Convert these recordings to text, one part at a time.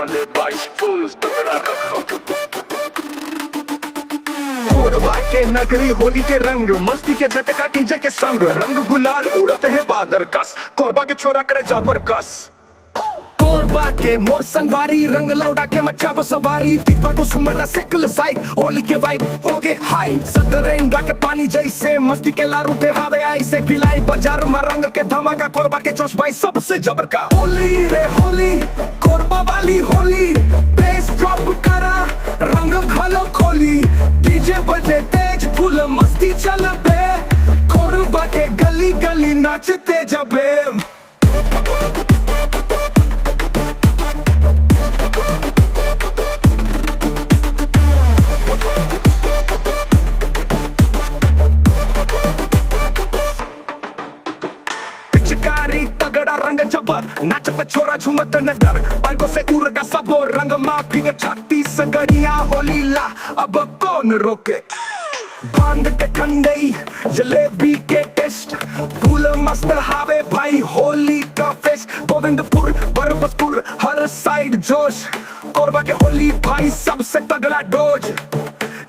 वाले बाईस फूल्स तगड़ा रखो। कोरबा के नगरी होली के रंग, मस्ती के झटका डीजे के संग, रंग गुलाल उड़ते हैं बादर कस, कोरबा के छोरा करे जाबर कस। कोरबा के मोर संगवारी, रंग लौटा के मचा को सवारी, दीपा को सुमरना सिकल साइड, होली के वाइब हो गए हाई। सदरे इंद्रा के पानी जैसे मस्ती के लारू पे हावे ऐसे पिलाई, बाजार में रंग के धमाका, कोरबा के जोश भाई सबसे जबर का। होली रे होली, कोरबा वाली होली, बेस ड्रॉप करा, रंग घलो खोली, डीजे बजे तेज फुल मस्ती चल बे, कोरबा के गली गली नाचते जबे। पिचकारी तगड़ा रंग जबर, नाच पे छोरा झूमत नगर, बाइकों से उड़ का सबो रंग माफी छत्तीस गड़िया होली ला, अब कौन रोके। बांध के ठंडई जलेबी के टेस्ट, फूल मस्त हावे भाई होली का फेस्ट, गोविंदपुर बरबसपुर हर साइड जोश, कोरबा के होली भाई सबसे तगड़ा डोज।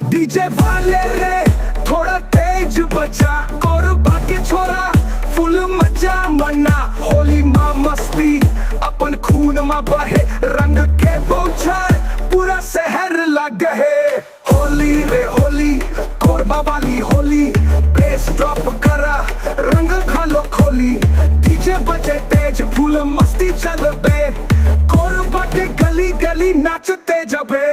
डीजे वाले रे थोड़ा तेज बजा, कोरबा के छोरा फुल मजा मना, होली माँ मस्ती अपन खून में बहे, रंग के बौछार पूरा शहर लग है। होली रे होली, कोरबा वाली होली, बेस ड्रॉप करा, रंग घलो खोली, डीजे बजे तेज फुल मस्ती चल बे, कोरबा के गली गली नाचते जबे।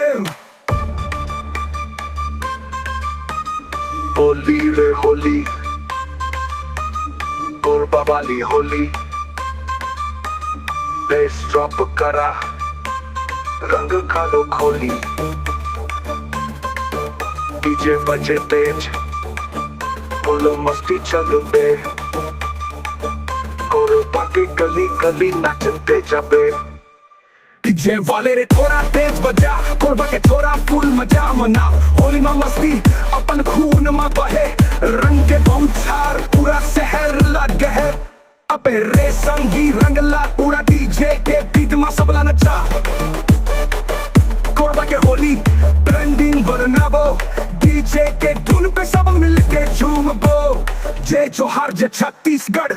होली रे होली, कोरबा वाली होली, बेस ड्रॉप करा, रंग घलो खोली, डीजे बजे तेज फुल मस्ती चल बे, कोरबा के गली गली नाचते जबे। डीजे वाले रे थोड़ा तेज बजा, कोरबा के छोरा फुल मजा मना, होली में मस्ती अपन खून में बहे, रंग के बौछार पूरा शहर लग है। अबे रे संगी रंग ला पूरा डीजे के बीट में सबला नचा, कोरबा के होली ट्रेंडिंग बनाबो, डीजे के धुन पे सब मिलके झूमबो, जय जोहार जय छत्तीसगढ़।